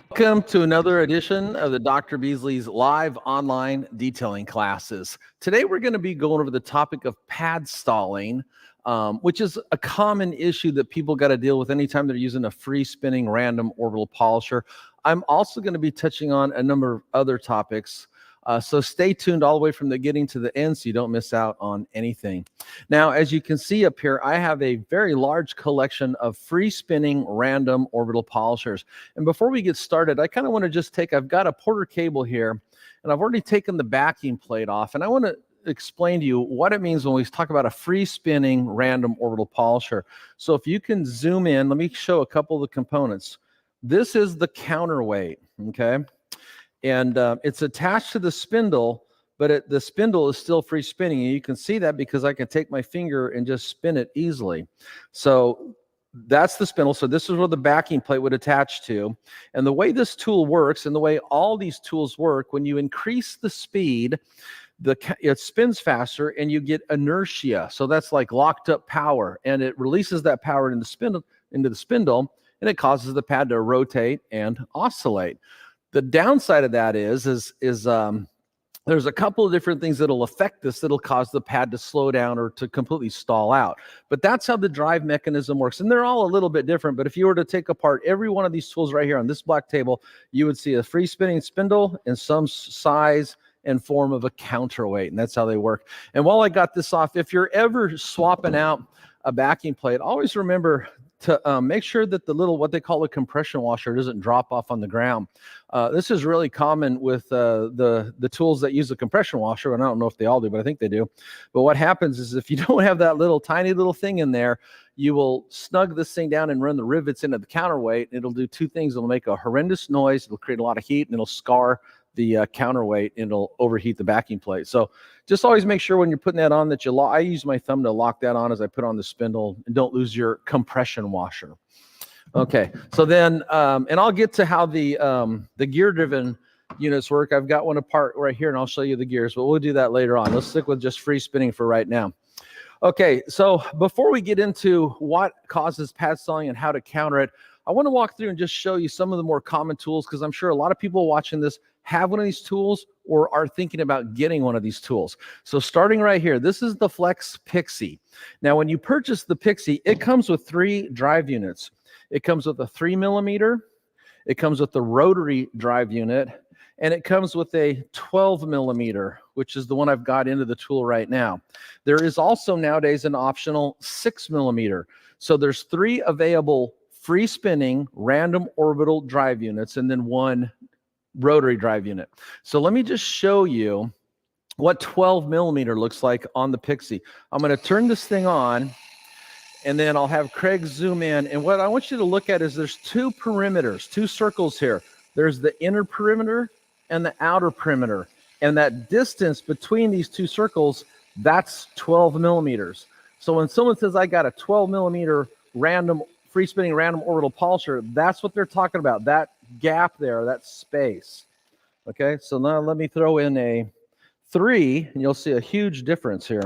Welcome to another edition of the Dr. Beasley's live online detailing classes. Today we're going to be going over the topic of pad stalling, which is a common issue that people got to deal with anytime they're using a free spinning random orbital polisher. I'm also going to be touching on a number of other topics. So stay tuned all the way from the beginning to the end so you don't miss out on anything. Now, as you can see up here, I have a very large collection of free spinning random orbital polishers. And before we get started, I kind of want to just I've got a Porter cable here, and I've already taken the backing plate off. And I want to explain to you what it means when we talk about a free spinning random orbital polisher. So if you can zoom in, let me show a couple of the components. This is the counterweight, okay? And it's attached to the spindle, but the spindle is still free spinning. And you can see that because I can take my finger and just spin it easily. So that's the spindle. So this is where the backing plate would attach to. And the way this tool works, and the way all these tools work, when you increase the speed, it spins faster and you get inertia. So that's like locked up power, and it releases that power into the spindle, and it causes the pad to rotate and oscillate. The downside of that is there's a couple of different things that'll affect this that'll cause the pad to slow down or to completely stall out. But that's how the drive mechanism works. And they're all a little bit different. But if you were to take apart every one of these tools right here on this black table, you would see a free spinning spindle in some size and form of a counterweight. And that's how they work. And while I got this off, if you're ever swapping out a backing plate, always remember to make sure that the little, what they call a compression washer, doesn't drop off on the ground. This is really common with the tools that use a compression washer, and I don't know if they all do, but I think they do. But what happens is if you don't have that little tiny little thing in there, you will snug this thing down and run the rivets into the counterweight. It'll do two things. It'll make a horrendous noise. It'll create a lot of heat, and it'll scar the counterweight, and it'll overheat the backing plate. So just always make sure when you're putting that on that I use my thumb to lock that on as I put on the spindle, and don't lose your compression washer. Okay, so then, and I'll get to how the gear-driven units work. I've got one apart right here, and I'll show you the gears, but we'll do that later on. Let's stick with just free spinning for right now. Okay, so before we get into what causes pad stalling and how to counter it, I want to walk through and just show you some of the more common tools, because I'm sure a lot of people watching this have one of these tools or are thinking about getting one of these tools. So starting right here, this is the Flex Pixie. Now, when you purchase the Pixie, it comes with 3 drive units. It comes with a 3mm, it comes with the Rotary drive unit, and it comes with a 12mm, which is the one I've got into the tool right now. There is also nowadays an optional 6mm. So there's 3 available free spinning random orbital drive units, and then 1 Rotary drive unit. So let me just show you what 12mm looks like on the Pixie. I'm going to turn this thing on, and then I'll have Craig zoom in. And what I want you to look at is there's 2 perimeters, 2 circles here. There's the inner perimeter and the outer perimeter. And that distance between these 2 circles, that's 12mm. So when someone says I got a 12mm random free spinning random orbital polisher, that's what they're talking about, that gap there, that space. Okay, so now let me throw in a 3, and you'll see a huge difference here.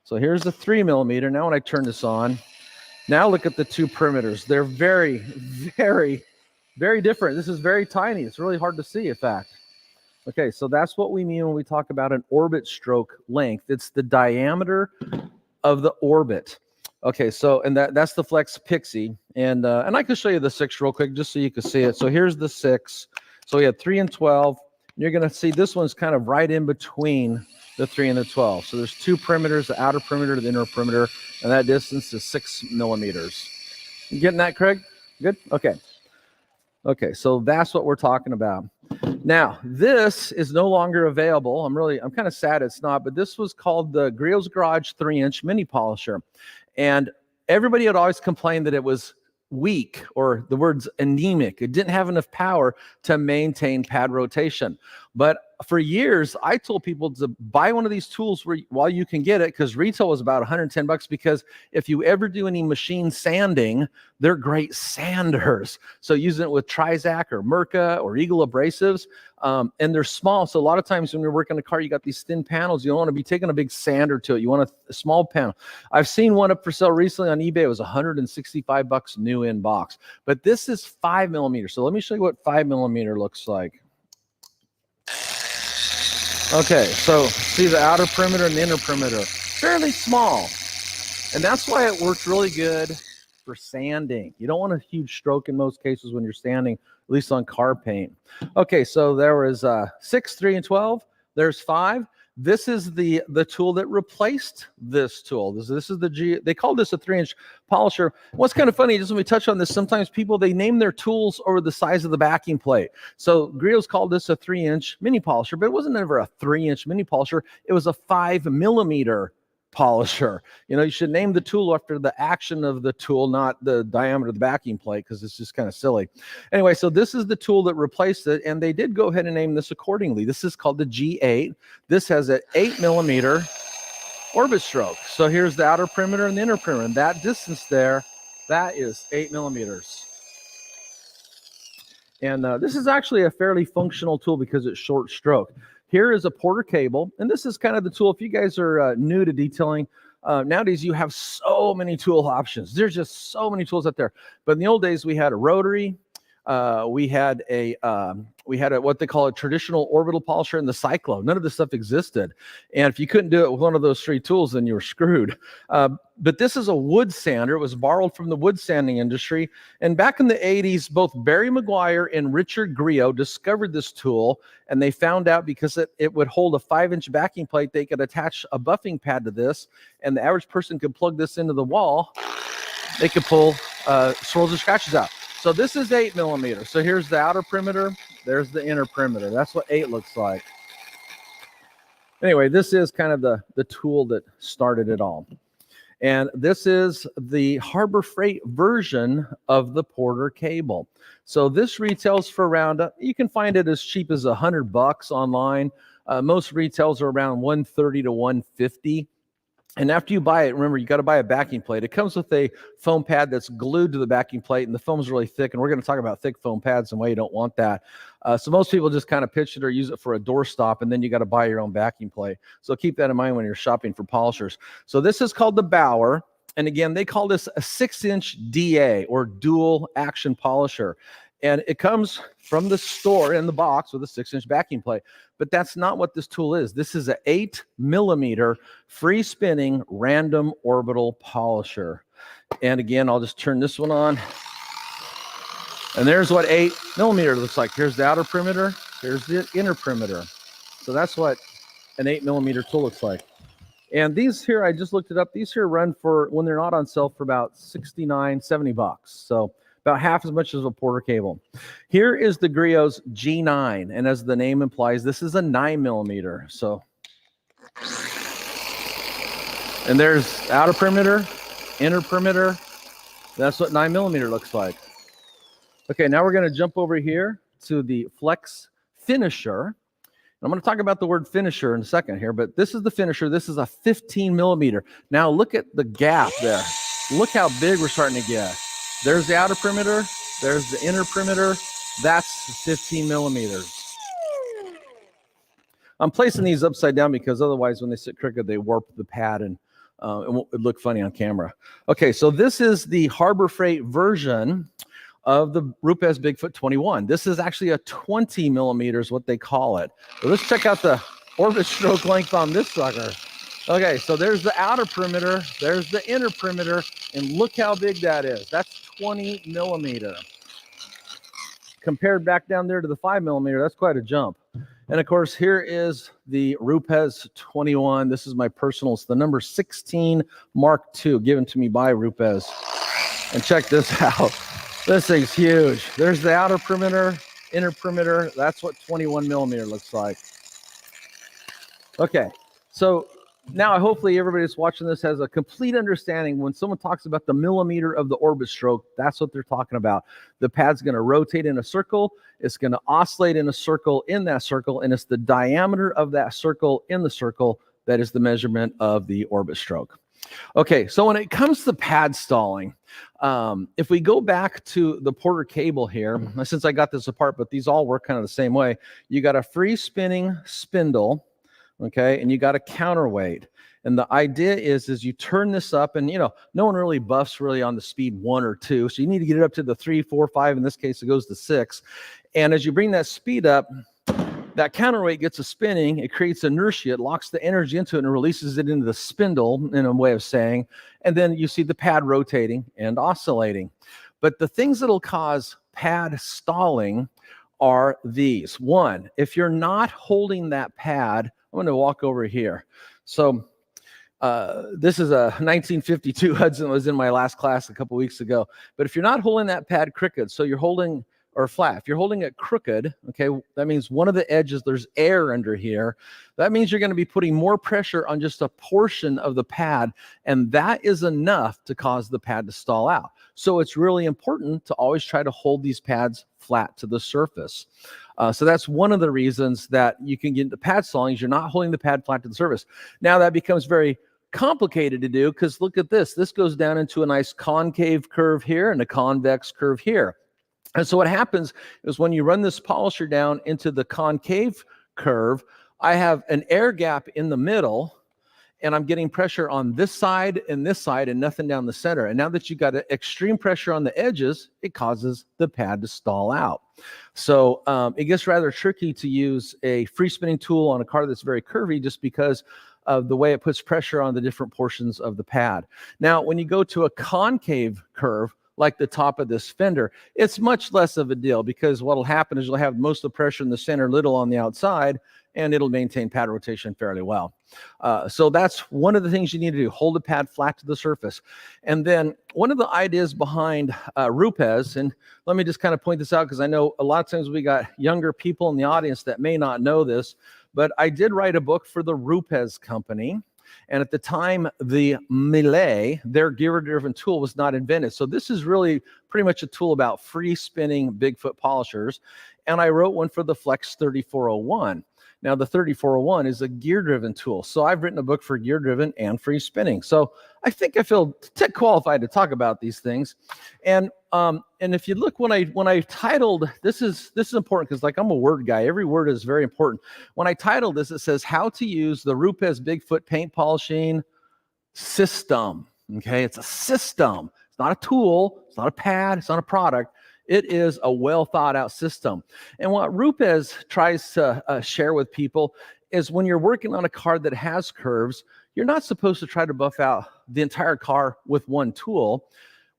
So here's the 3mm. Now when I turn this on, now look at the 2 perimeters. They're very, very, very different. This is very tiny. It's really hard to see, in fact. Okay, so that's what we mean when we talk about an orbit stroke length. It's the diameter of the orbit. Okay, so, and that's the Flex Pixie, and I can show you the 6 real quick just so you can see it. So here's the 6. So we have 3 and 12. You're going to see this one's kind of right in between the 3 and the 12. So there's 2 perimeters, the outer perimeter, the inner perimeter, and that distance is 6mm. You getting that, Craig? Good? Okay. Okay, so that's what we're talking about. Now, this is no longer available. I'm kind of sad it's not, but this was called the Griot's Garage 3-inch mini polisher. And everybody had always complained that it was weak, or the word's anemic. It didn't have enough power to maintain pad rotation. But for years, I told people to buy one of these tools while you can get it, because retail was about $110, because if you ever do any machine sanding, they're great sanders. So using it with Trizac or Mirka or Eagle abrasives, and they're small. So a lot of times when you're working on a car, you got these thin panels. You don't want to be taking a big sander to it. You want a small panel. I've seen one up for sale recently on eBay. It was $165 new in box. But this is 5mm. So let me show you what 5mm looks like. Okay, so see the outer perimeter and the inner perimeter, fairly small. And that's why it works really good for sanding. You don't want a huge stroke in most cases when you're sanding, at least on car paint. Okay, so there was 6, 3, and 12. There's 5. This is the tool that replaced this tool. This is the G. They called this a 3-inch polisher. What's kind of funny, just when we touch on this, sometimes people, they name their tools over the size of the backing plate. So Griot's called this a 3-inch mini polisher, but it wasn't ever a 3-inch mini polisher. It was a 5mm polisher. You know, you should name the tool after the action of the tool, not the diameter of the backing plate, because it's just kind of silly. Anyway, so this is the tool that replaced it, and they did go ahead and name this accordingly. This is called the G8. This has an 8mm orbit stroke. So here's the outer perimeter and the inner perimeter, and that distance there, that is 8mm. And this is actually a fairly functional tool because it's short stroke. Here is a Porter cable, and this is kind of the tool. If you guys are new to detailing, nowadays you have so many tool options. There's just so many tools out there. But in the old days, we had a Rotary, we had a what they call a traditional orbital polisher, and the Cyclo. None of this stuff existed, and if you couldn't do it with one of those 3 tools, then you were screwed. But this is a wood sander. It was borrowed from the wood sanding industry, and back in the 80s, both Barry Maguire and Richard Griot discovered this tool, and they found out because it would hold a 5-inch backing plate, they could attach a buffing pad to this, and the average person could plug this into the wall. They could pull swirls and scratches out. So this is 8mm. So here's the outer perimeter. There's the inner perimeter. That's what 8 looks like. Anyway, this is kind of the tool that started it all. And this is the Harbor Freight version of the Porter cable. So this retails for around, you can find it as cheap as $100 online. Most retails are around $130 to $150. And after you buy it, remember, you got to buy a backing plate. It comes with a foam pad that's glued to the backing plate, and the foam's really thick. And we're going to talk about thick foam pads and why you don't want that. So most people just kind of pitch it or use it for a doorstop, and then you got to buy your own backing plate. So keep that in mind when you're shopping for polishers. So this is called the Bauer. And again, they call this a 6-inch DA, or dual action polisher. And it comes from the store in the box with a 6-inch backing plate. But that's not what this tool is. This is an 8mm free spinning random orbital polisher. And again, I'll just turn this one on. And there's what 8mm looks like. Here's the outer perimeter. Here's the inner perimeter. So that's what an 8mm tool looks like. And these here, I just looked it up. These here run for, when they're not on sale, for about $69, $70. So about half as much as a Porter cable. Here is the Griot's G9, and as the name implies, this is a 9mm. So, and there's outer perimeter, inner perimeter. That's what 9mm looks like. Okay, now we're going to jump over here to the Flex Finisher. I'm going to talk about the word finisher in a second here, but this is the finisher. This is a 15mm. Now look at the gap there. Look how big we're starting to get. There's the outer perimeter. There's the inner perimeter. That's 15mm. I'm placing these upside down because otherwise when they sit crooked, they warp the pad and it won't look funny on camera. Okay, so this is the Harbor Freight version of the Rupes Bigfoot 21. This is actually a 20mm is what they call it. So let's check out the orbit stroke length on this sucker. Okay, so there's the outer perimeter, there's the inner perimeter, and look how big that is. That's 20mm. Compared back down there to the 5mm, that's quite a jump. And of course, here is the Rupes 21. This is my personal. It's the number 16 Mark II given to me by Rupes. And check this out. This thing's huge. There's the outer perimeter, inner perimeter. That's what 21mm looks like. Okay, so now hopefully everybody that's watching this has a complete understanding. When someone talks about the millimeter of the orbit stroke, that's what they're talking about. The pad's going to rotate in a circle. It's going to oscillate in a circle in that circle, and it's the diameter of that circle in the circle that is the measurement of the orbit stroke. Okay, so when it comes to pad stalling, if we go back to the Porter cable here, since I got this apart, but these all work kind of the same way. You got a free spinning spindle, okay, and you got a counterweight. And the idea is you turn this up, and no one really buffs really on the speed 1 or 2, so you need to get it up to the 3, 4, 5. In this case, it goes to 6. And as you bring that speed up, that counterweight gets a spinning, it creates inertia, it locks the energy into it and releases it into the spindle, in a way of saying, and then you see the pad rotating and oscillating. But the things that'll cause pad stalling are these. One, if you're not holding that pad, I'm going to walk over here. So this is a 1952 Hudson, was in my last class a couple weeks ago. But if you're not holding that pad crooked, so you're holding, or flat, if you're holding it crooked, okay, that means one of the edges, there's air under here. That means you're going to be putting more pressure on just a portion of the pad, and that is enough to cause the pad to stall out. So it's really important to always try to hold these pads flat to the surface. So that's one of the reasons that you can get into pad stalling, is you're not holding the pad flat to the surface. Now that becomes very complicated to do, because look at this. This goes down into a nice concave curve here and a convex curve here. And so what happens is when you run this polisher down into the concave curve, I have an air gap in the middle, and I'm getting pressure on this side and nothing down the center. And now that you've got extreme pressure on the edges, it causes the pad to stall out. So it gets rather tricky to use a free spinning tool on a car that's very curvy, just because of the way it puts pressure on the different portions of the pad. Now, when you go to a concave curve, like the top of this fender, it's much less of a deal, because what will happen is you'll have most of the pressure in the center, little on the outside, and it'll maintain pad rotation fairly well. So that's one of the things you need to do, hold the pad flat to the surface. And then one of the ideas behind Rupes, and let me just kind of point this out, because I know a lot of times we got younger people in the audience that may not know this, but I did write a book for the Rupes company. And at the time, the Millet, their gear-driven tool, was not invented. So this is really pretty much a tool about free spinning Bigfoot polishers. And I wrote one for the Flex 3401. Now, the 3401 is a gear-driven tool. So I've written a book for gear-driven and free spinning. So I think I feel tech qualified to talk about these things. And if you look, when I titled, this is important, because like I'm a word guy. Every word is very important. When I titled this, it says how to use the Rupes Bigfoot paint polishing system. Okay, it's a system. It's not a tool. It's not a pad. It's not a product. It is a well thought out system. And what Rupes tries to share with people is, when you're working on a car that has curves, you're not supposed to try to buff out the entire car with one tool.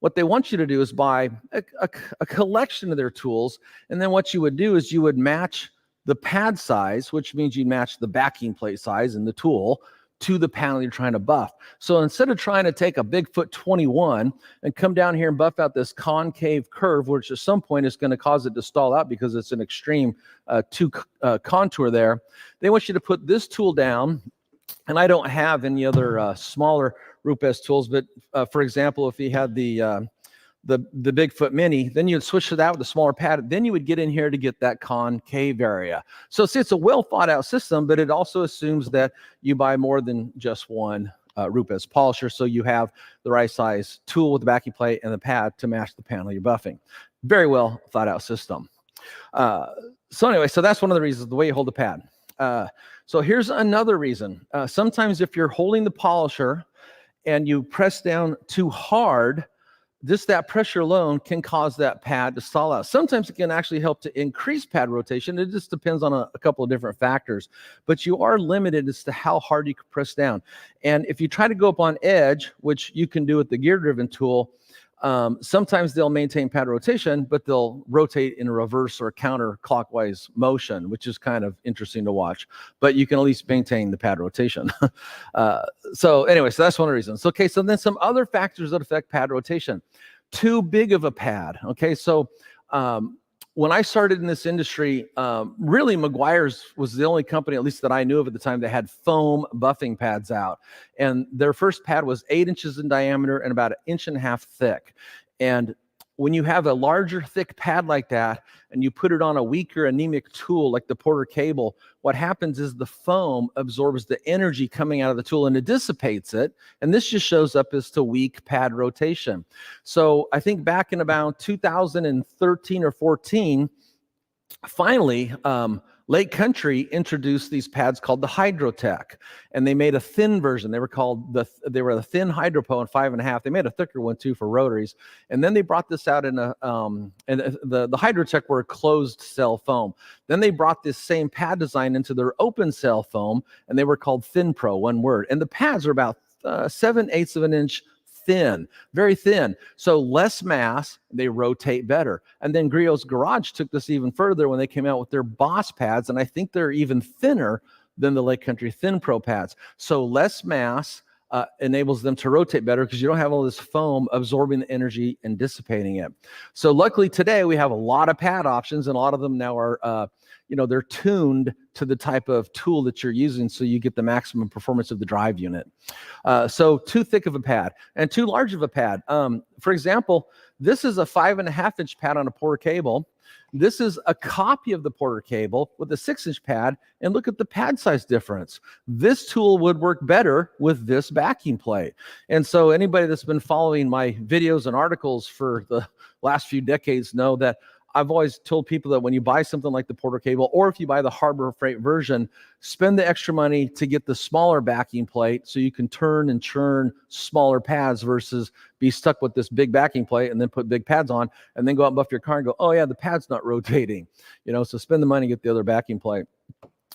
What they want you to do is buy a collection of their tools. And then what you would do is you would match the pad size, which means you match the backing plate size and the tool, to the panel you're trying to buff. So instead of trying to take a Bigfoot 21 and come down here and buff out this concave curve, which at some point is going to cause it to stall out because it's an extreme contour there, they want you to put this tool down. And I don't have any other smaller Rupes tools, but for example, if you had the Bigfoot Mini, then you'd switch to that with a smaller pad. Then you would get in here to get that concave area. So see, it's a well thought out system, but it also assumes that you buy more than just one Rupes polisher. So you have the right size tool with the backing plate and the pad to match the panel you're buffing. Very well thought out system. So anyway, so that's one of the reasons, the way you hold the pad. So here's another reason. Sometimes if you're holding the polisher and you press down too hard, that pressure alone can cause that pad to stall out. Sometimes it can actually help to increase pad rotation. It just depends on a couple of different factors. But you are limited as to how hard you can press down. And if you try to go up on edge, which you can do with the gear-driven tool, sometimes they'll maintain pad rotation, but they'll rotate in a reverse or counterclockwise motion, which is kind of interesting to watch. But you can at least maintain the pad rotation. So anyway, so that's one of the reasons. Okay, so then some other factors that affect pad rotation. Too big of a pad. Okay, so when I started in this industry, really Meguiar's was the only company, at least that I knew of at the time, that had foam buffing pads out. And their first pad was 8 inches in diameter and about 1.5 inches thick. And when you have a larger, thick pad like that, and you put it on a weaker, anemic tool like the Porter cable, what happens is the foam absorbs the energy coming out of the tool and it dissipates it. And this just shows up as to weak pad rotation. So I think back in about 2013 or 14, finally, Lake Country introduced these pads called the Hydrotech, and they made a thin version. They were the thin Hydropo in 5.5. They made a thicker one too for rotaries, and then they brought this out in a and the Hydrotech were a closed cell foam. Then they brought this same pad design into their open cell foam, and they were called Thin Pro, one word. And the pads are about 7/8 of an inch thin, very thin. So less mass, they rotate better. And then Griot's Garage took this even further when they came out with their Boss pads, and I think they're even thinner than the Lake Country Thin Pro pads. So less mass enables them to rotate better because you don't have all this foam absorbing the energy and dissipating it. So luckily today we have a lot of pad options, and a lot of them now are they're tuned to the type of tool that you're using, so you get the maximum performance of the drive unit. So too thick of a pad and too large of a pad. For example, this is a 5.5 inch pad on a Porter cable. This is a copy of the Porter cable with a 6-inch pad, and look at the pad size difference. This tool would work better with this backing plate. And so anybody that's been following my videos and articles for the last few decades know that I've always told people that when you buy something like the Porter cable, or if you buy the Harbor Freight version, spend the extra money to get the smaller backing plate so you can turn and churn smaller pads versus be stuck with this big backing plate and then put big pads on and then go out and buff your car and go, oh yeah, the pad's not rotating. So spend the money, get the other backing plate.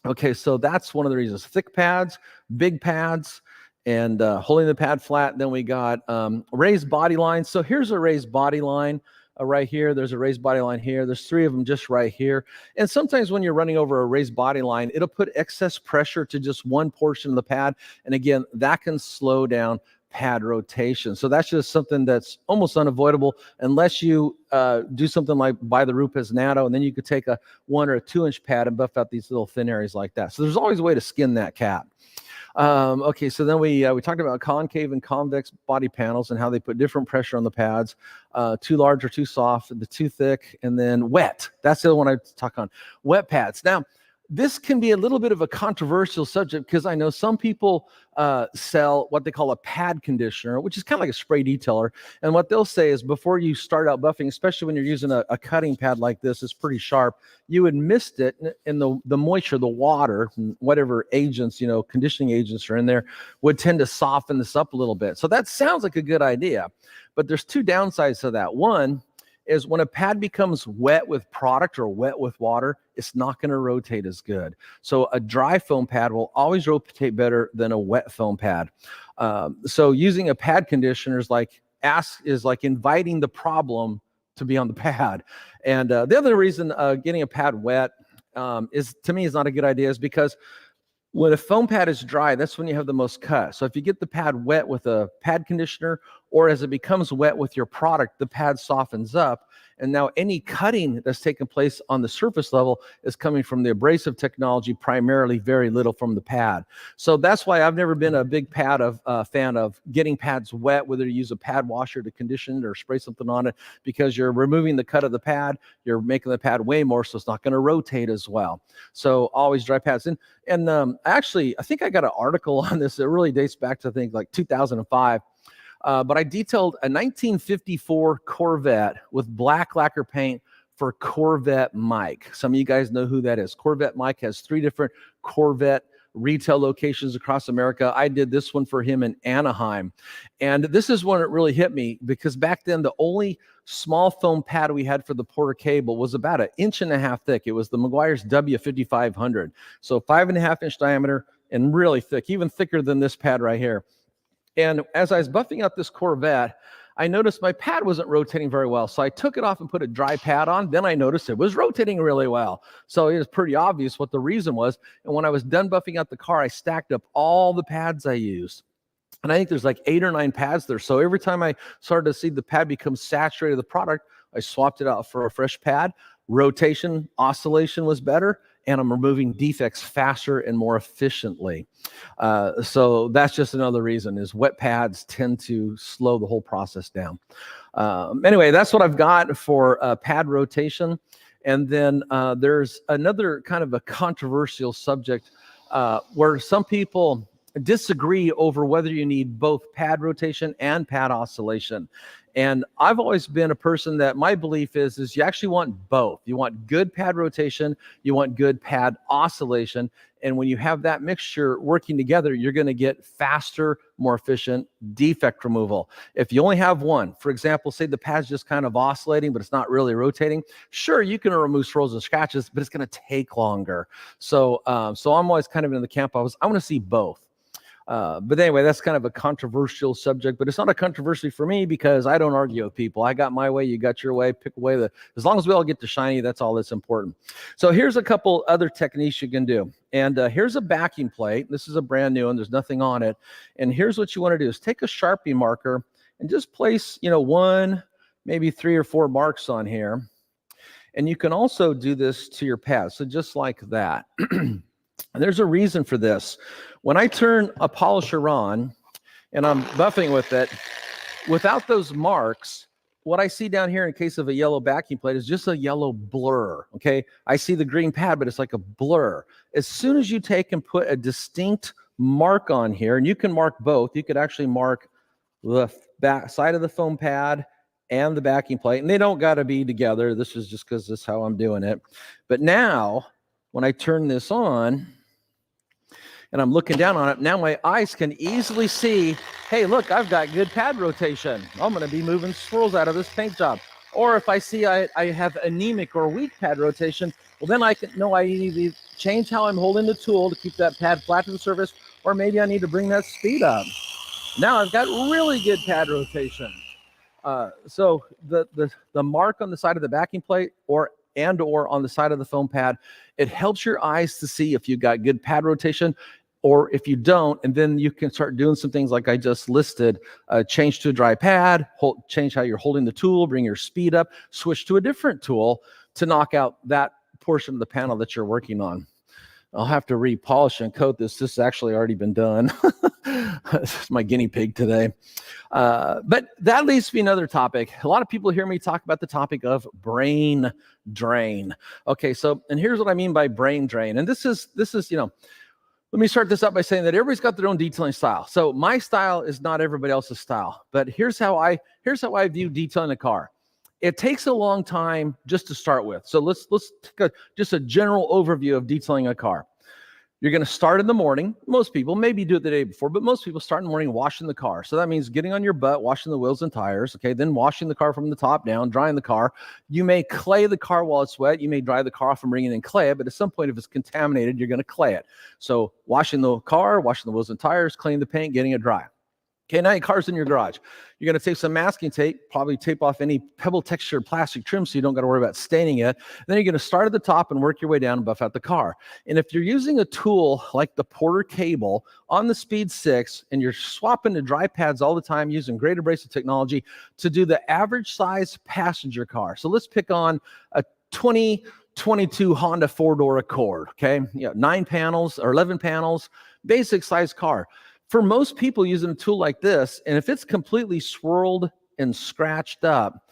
Okay, so that's one of the reasons. Thick pads, big pads, and holding the pad flat. Then we got raised body lines. So here's a raised body line. Right here, there's a raised body line here. There's 3 of them just right here. And sometimes when you're running over a raised body line, it'll put excess pressure to just one portion of the pad. And again, that can slow down pad rotation. So that's just something that's almost unavoidable unless you do something like buy the Rupes Nano, and then you could take a 1 or a 2-inch pad and buff out these little thin areas like that. So there's always a way to skin that cat. Okay, so then we talked about concave and convex body panels and how they put different pressure on the pads, too large or too soft, the too thick, and then wet. That's the other one I talk on, wet pads. Now, this can be a little bit of a controversial subject because I know some people sell what they call a pad conditioner, which is kind of like a spray detailer. And what they'll say is before you start out buffing, especially when you're using a cutting pad like this, it's pretty sharp, you would mist it in the moisture, the water, whatever agents, conditioning agents are in there, would tend to soften this up a little bit. So that sounds like a good idea, but there's 2 downsides to that. One is when a pad becomes wet with product or wet with water, it's not going to rotate as good. So a dry foam pad will always rotate better than a wet foam pad. So using a pad conditioner is like inviting the problem to be on the pad. And the other reason getting a pad wet is not a good idea is because when a foam pad is dry, that's when you have the most cut. So if you get the pad wet with a pad conditioner, or as it becomes wet with your product, the pad softens up. And now any cutting that's taking place on the surface level is coming from the abrasive technology, primarily, very little from the pad. So that's why I've never been a big fan of getting pads wet, whether you use a pad washer to condition it or spray something on it, because you're removing the cut of the pad, you're making the pad way more, so it's not going to rotate as well. So always dry pads. And actually, I think I got an article on this that really dates back to, I think, like 2005. But I detailed a 1954 Corvette with black lacquer paint for Corvette Mike. Some of you guys know who that is. Corvette Mike has 3 different Corvette retail locations across America. I did this one for him in Anaheim. And this is when it really hit me, because back then the only small foam pad we had for the Porter cable was about 1.5 inches thick. It was the Meguiar's W5500. So 5.5 inch diameter and really thick, even thicker than this pad right here. And as I was buffing out this Corvette, I noticed my pad wasn't rotating very well. So I took it off and put a dry pad on. Then I noticed it was rotating really well. So it was pretty obvious what the reason was. And when I was done buffing out the car, I stacked up all the pads I used. And I think there's like 8 or 9 pads there. So every time I started to see the pad become saturated with the product, I swapped it out for a fresh pad. Rotation, oscillation was better, and I'm removing defects faster and more efficiently. So that's just another reason is wet pads tend to slow the whole process down. Anyway, that's what I've got for pad rotation. And then there's another kind of a controversial subject where some people disagree over whether you need both pad rotation and pad oscillation. And I've always been a person that my belief is you actually want both. You want good pad rotation, you want good pad oscillation. And when you have that mixture working together, you're going to get faster, more efficient defect removal. If you only have one, for example, say the pad's just kind of oscillating, but it's not really rotating, sure, you can remove swirls and scratches, but it's going to take longer. So I'm always kind of in the camp I want to see both. But anyway, that's kind of a controversial subject, but it's not a controversy for me because I don't argue with people. I got my way, you got your way, pick away as long as we all get to shiny, that's all that's important. So here's a couple other techniques you can do. And here's a backing plate. This is a brand new one, there's nothing on it. And here's what you want to do is take a Sharpie marker and just place, one, maybe 3 or 4 marks on here. And you can also do this to your pad. So just like that. And there's a reason for this. When I turn a polisher on and I'm buffing with it, without those marks, what I see down here in case of a yellow backing plate is just a yellow blur, okay? I see the green pad, but it's like a blur. As soon as you take and put a distinct mark on here, and you can mark both, you could actually mark the back side of the foam pad and the backing plate, and they don't got to be together. This is just because this is how I'm doing it. But now, when I turn this on, and I'm looking down on it, now my eyes can easily see, hey, look, I've got good pad rotation. I'm going to be moving swirls out of this paint job. Or if I see I have anemic or weak pad rotation, well, then I can know I need to change how I'm holding the tool to keep that pad flat to the surface, or maybe I need to bring that speed up. Now I've got really good pad rotation. So the mark on the side of the backing plate or on the side of the foam pad, it helps your eyes to see if you've got good pad rotation or if you don't, and then you can start doing some things like I just listed. Change to a dry pad, change how you're holding the tool, bring your speed up, switch to a different tool to knock out that portion of the panel that you're working on. I'll have to repolish and coat this. This has actually already been done. This is my guinea pig today. But that leads me to another topic. A lot of people hear me talk about the topic of brain drain. Okay, so, and here's what I mean by brain drain. And this is, let me start this up by saying that everybody's got their own detailing style. So my style is not everybody else's style, but here's how I view detailing a car. It takes a long time just to start with. So let's take just a general overview of detailing a car. You're going to start in the morning. Most people, maybe do it the day before, but most people start in the morning washing the car. So that means getting on your butt, washing the wheels and tires, okay, then washing the car from the top down, drying the car. You may clay the car while it's wet. You may dry the car off and bring it in clay it, but at some point, if it's contaminated, you're going to clay it. So washing the car, washing the wheels and tires, cleaning the paint, getting it dry. Okay, now your car's in your garage. You're going to take some masking tape, probably tape off any pebble textured plastic trim so you don't got to worry about staining it. Then you're going to start at the top and work your way down and buff out the car. And if you're using a tool like the Porter cable on the Speed 6 and you're swapping the dry pads all the time using great abrasive technology to do the average size passenger car. So let's pick on a 2022 Honda 4-door Accord, okay? 9 panels or 11 panels, basic size car. For most people using a tool like this, and if it's completely swirled and scratched up,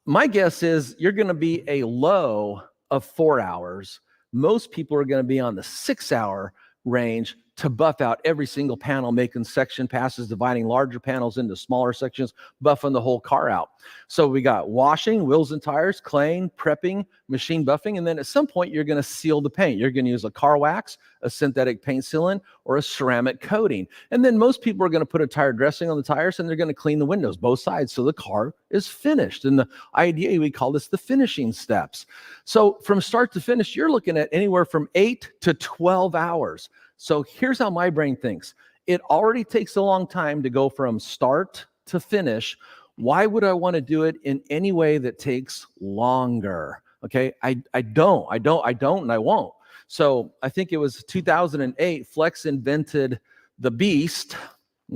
my guess is you're going to be a low of 4 hours. Most people are going to be on the 6-hour range to buff out every single panel, making section passes, dividing larger panels into smaller sections, buffing the whole car out. So we got washing, wheels and tires, claying, prepping, machine buffing, and then at some point you're going to seal the paint. You're going to use a car wax, a synthetic paint sealant, or a ceramic coating. And then most people are going to put a tire dressing on the tires and they're going to clean the windows, both sides, so the car is finished. And the idea, we call this the finishing steps. So from start to finish, you're looking at anywhere from 8 to 12 hours. So here's how my brain thinks. It already takes a long time to go from start to finish. Why would I want to do it in any way that takes longer? Okay, I don't, and I won't. So I think it was 2008, Flex invented the Beast.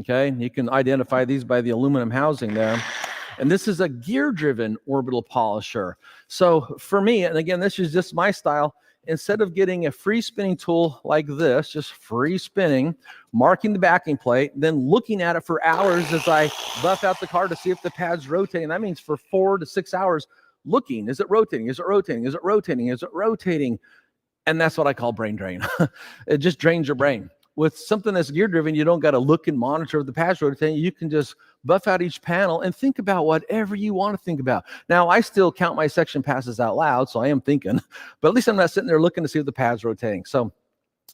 Okay, you can identify these by the aluminum housing there. And this is a gear-driven orbital polisher. So for me, and again, this is just my style, instead of getting a free spinning tool like this, just free spinning, marking the backing plate, then looking at it for hours as I buff out the car to see if the pad's rotating. That means for 4 to 6 hours looking, is it rotating? Is it rotating? Is it rotating? Is it rotating? And that's what I call brain drain. It just drains your brain. With something that's gear driven, you don't got to look and monitor if the pad's rotating. You can just buff out each panel and think about whatever you want to think about. Now, I still count my section passes out loud, so I am thinking, but at least I'm not sitting there looking to see if the pad's rotating. So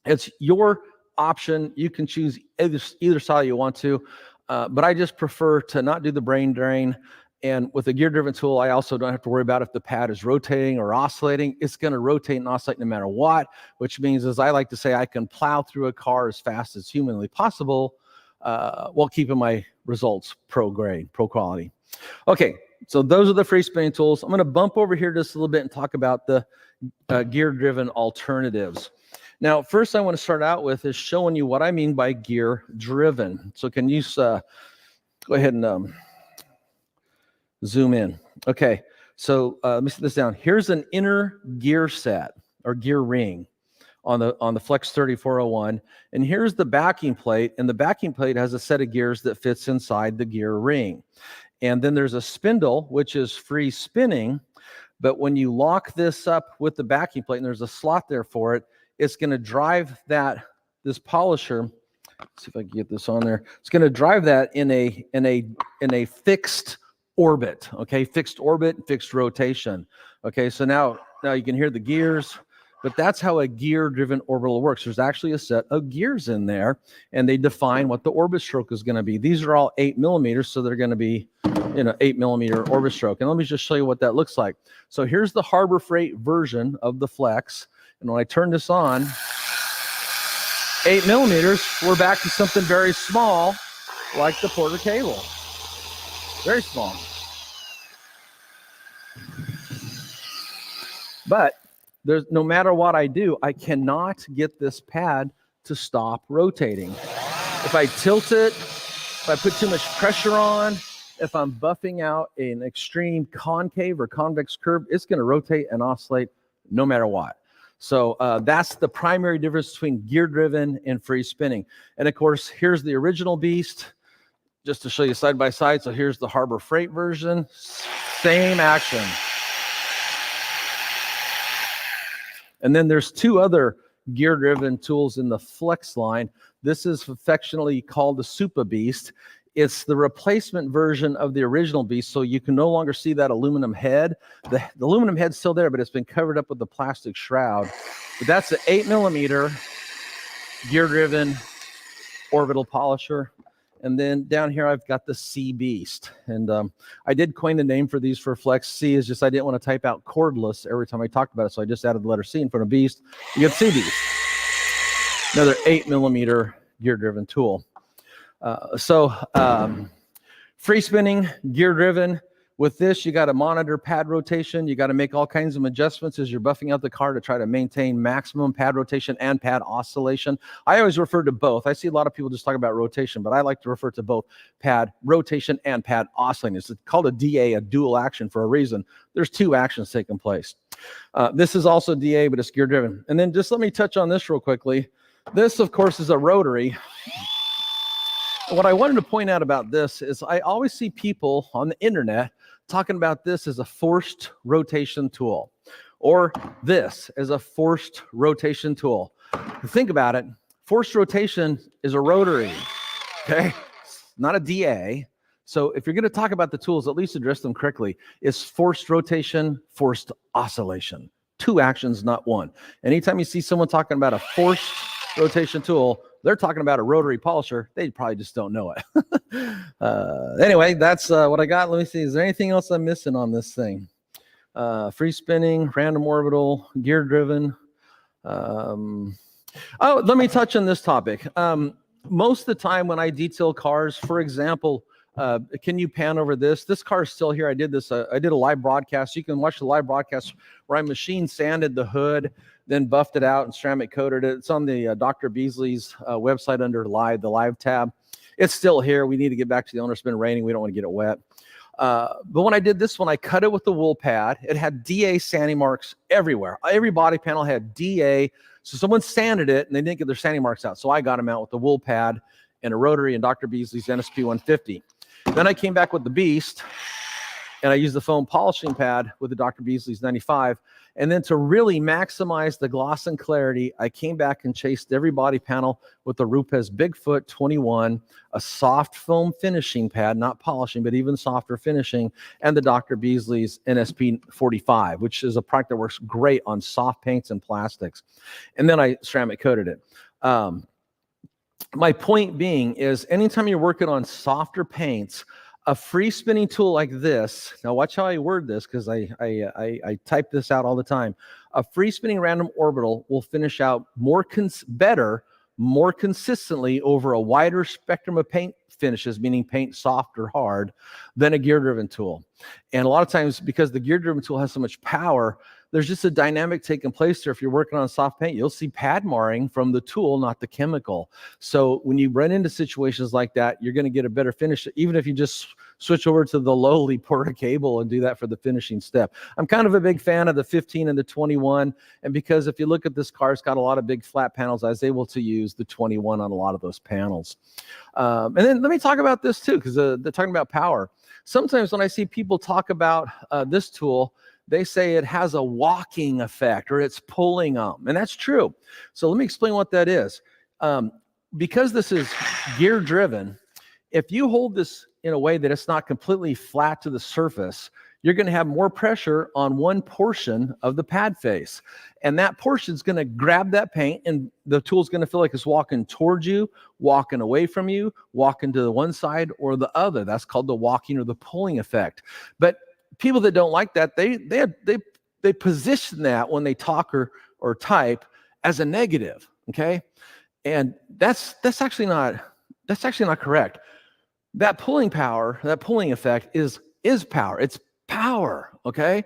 it's your option. You can choose either side you want to, but I just prefer to not do the brain drain. And with a gear-driven tool, I also don't have to worry about if the pad is rotating or oscillating. It's going to rotate and oscillate no matter what, which means, as I like to say, I can plow through a car as fast as humanly possible while keeping my results pro grade, pro quality. Okay, so those are the free spinning tools. I'm going to bump over here just a little bit and talk about the gear-driven alternatives. Now, first I want to start out with is showing you what I mean by gear-driven. So can you go ahead and zoom in. Okay, so let me set this down. Here's an inner gear set or gear ring on the Flex 3401, and here's the backing plate, and the backing plate has a set of gears that fits inside the gear ring. And then there's a spindle, which is free spinning, but when you lock this up with the backing plate, and there's a slot there for it, it's going to drive this polisher. Let's see if I can get this on there. It's going to drive that in a fixed orbit, okay, fixed orbit, fixed rotation. Okay, so now you can hear the gears, but that's how a gear-driven orbital works. There's actually a set of gears in there, and they define what the orbit stroke is going to be. These are all 8 millimeters, so they're going to be 8 millimeter orbit stroke. And let me just show you what that looks like. So here's the Harbor Freight version of the Flex, and when I turn this on, 8 millimeters, we're back to something very small, like the Porter cable. Very small. But there's no matter what I do, I cannot get this pad to stop rotating. If I tilt it, if I put too much pressure on, if I'm buffing out an extreme concave or convex curve, it's going to rotate and oscillate no matter what. So that's the primary difference between gear-driven and free spinning. And of course, here's the original beast, just to show you side by side. So here's the Harbor Freight version, same action. And then there's two other gear-driven tools in the Flex line. This is affectionately called the Super Beast. It's the replacement version of the original Beast, so you can no longer see that aluminum head. The aluminum head's still there, but it's been covered up with the plastic shroud. But that's an 8 millimeter gear-driven orbital polisher. And then down here, I've got the C Beast. And I did coin the name for these for Flex. C is just I didn't want to type out cordless every time I talked about it, so I just added the letter C in front of Beast. You get C Beast. Another 8 millimeter gear-driven tool. Free spinning, gear-driven. With this, you got to monitor pad rotation. You got to make all kinds of adjustments as you're buffing out the car to try to maintain maximum pad rotation and pad oscillation. I always refer to both. I see a lot of people just talk about rotation, but I like to refer to both pad rotation and pad oscillating. It's called a DA, a dual action, for a reason. There's two actions taking place. This is also DA, but it's gear-driven. And then just let me touch on this real quickly. This, of course, is a rotary. What I wanted to point out about this is I always see people on the internet talking about this as a forced rotation tool, or this as a forced rotation tool. Think about it. Forced rotation is a rotary, okay? It's not a DA. So if you're going to talk about the tools, at least address them correctly. It's forced rotation, forced oscillation. Two actions, not one. Anytime you see someone talking about a forced rotation tool, they're talking about a rotary polisher. They probably just don't know it. Anyway, that's what I got. Let me see. Is there anything else I'm missing on this thing? Free spinning, random orbital, gear-driven. Oh, let me touch on this topic. Most of the time when I detail cars, for example, can you pan over this? This car is still here. I did a live broadcast. You can watch the live broadcast where I machine sanded the hood, then buffed it out and ceramic coated it. It's on the Dr. Beasley's website under live, the live tab. It's still here. We need to get back to the owner. It's been raining. We don't want to get it wet. But when I did this one, I cut it with the wool pad. It had DA sanding marks everywhere. Every body panel had DA. So someone sanded it and they didn't get their sanding marks out. So I got them out with the wool pad and a Rotary and Dr. Beasley's NSP 150. Then I came back with the Beast and I used the foam polishing pad with the Dr. Beasley's 95. And then to really maximize the gloss and clarity, I came back and chased every body panel with the Rupes Bigfoot 21, a soft foam finishing pad, not polishing, but even softer finishing, and the Dr. Beasley's NSP 45, which is a product that works great on soft paints and plastics. And then I ceramic coated it. My point being is anytime you're working on softer paints, a free spinning tool like this, now watch how I word this because I type this out all the time. A free spinning random orbital will finish out better, more consistently over a wider spectrum of paint finishes, meaning paint soft or hard, than a gear driven tool. And a lot of times, because the gear driven tool has so much power, there's just a dynamic taking place there. If you're working on soft paint, you'll see pad marring from the tool, not the chemical. So when you run into situations like that, you're going to get a better finish, even if you just switch over to the lowly Porta cable and do that for the finishing step. I'm kind of a big fan of the 15 and the 21. And because if you look at this car, it's got a lot of big flat panels, I was able to use the 21 on a lot of those panels. And then let me talk about this too, because they're talking about power. Sometimes when I see people talk about this tool, they say it has a walking effect or it's pulling them. And that's true. So let me explain what that is. Because this is gear driven, if you hold this in a way that it's not completely flat to the surface, you're going to have more pressure on one portion of the pad face. And that portion is going to grab that paint and the tool's going to feel like it's walking towards you, walking away from you, walking to the one side or the other. That's called the walking or the pulling effect. But people that don't like that, they position that when they talk or type as a negative, okay? And that's actually not correct. That pulling power, that pulling effect is power. It's power, okay?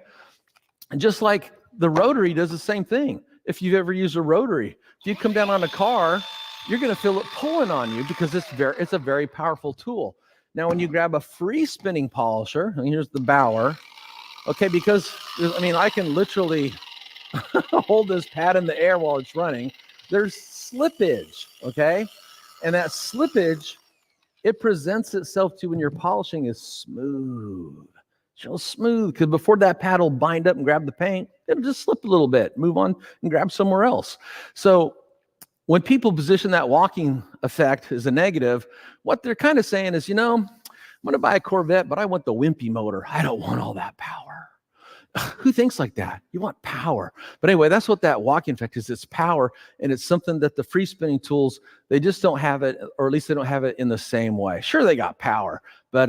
And just like the Rotary does the same thing. If you've ever used a Rotary, if you come down on a car, you're going to feel it pulling on you because it's a very powerful tool. Now, when you grab a free spinning polisher, and here's the Bauer, okay, because, I mean, I can literally hold this pad in the air while it's running. There's slippage, okay? And that slippage, it presents itself to when your polishing is smooth. So smooth, because before that pad will bind up and grab the paint, it'll just slip a little bit, move on and grab somewhere else. So when people position that walking effect as a negative, what they're kind of saying is, I'm going to buy a Corvette, but I want the wimpy motor. I don't want all that power. Who thinks like that? You want power. But anyway, that's what that walking effect is. It's power, and it's something that the free spinning tools, they just don't have it, or at least they don't have it in the same way. Sure, they got power, but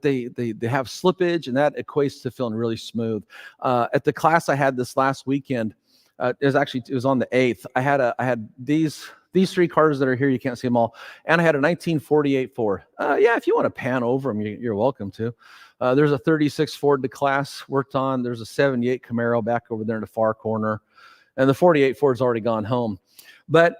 they have slippage, and that equates to feeling really smooth. At the class I had this last weekend, it was on the 8th. I had these three cars that are here. You can't see them all. And I had a 1948 Ford. Yeah, if you want to pan over them, you're welcome to. There's a 36 Ford the class worked on. There's a 78 Camaro back over there in the far corner. And the 48 Ford's already gone home. But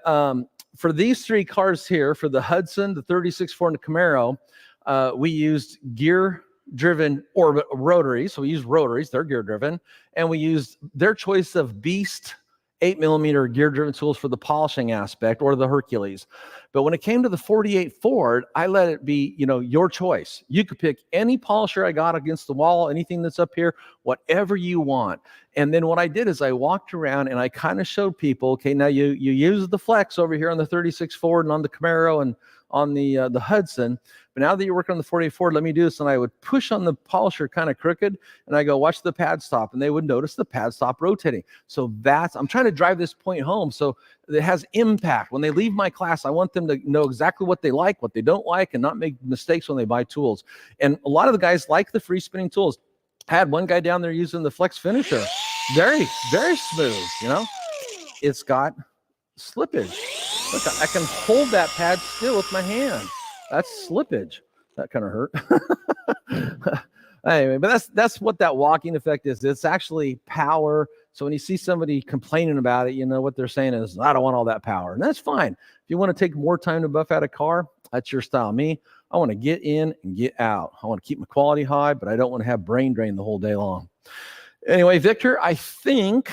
for these three cars here, for the Hudson, the 36 Ford, and the Camaro, we used gear-driven rotaries. So we used rotaries. They're gear-driven. And we used their choice of Beast 8mm gear-driven tools for the polishing aspect, or the Hercules. But when it came to the 48 Ford, I let it be, your choice. You could pick any polisher I got against the wall, anything that's up here, whatever you want. And then what I did is I walked around and I kind of showed people, okay, now you use the flex over here on the 36 Ford and on the Camaro and on the Hudson. But now that you're working on the 48 Ford, let me do this. And I would push on the polisher kind of crooked, and I go, watch the pad stop. And they would notice the pad stop rotating. So I'm trying to drive this point home so it has impact. When they leave my class, I want them to know exactly what they like, what they don't like, and not make mistakes when they buy tools. And a lot of the guys like the free spinning tools. I had one guy down there using the Flex Finisher. Very, very smooth, It's got slippage. Look, I can hold that pad still with my hand. That's slippage. That kind of hurt. Anyway, but that's what that walking effect is. It's actually power. So when you see somebody complaining about it, what they're saying is, I don't want all that power. And that's fine. If you want to take more time to buff out a car, that's your style. Me, I want to get in and get out. I want to keep my quality high, but I don't want to have brain drain the whole day long. Anyway, Victor, I think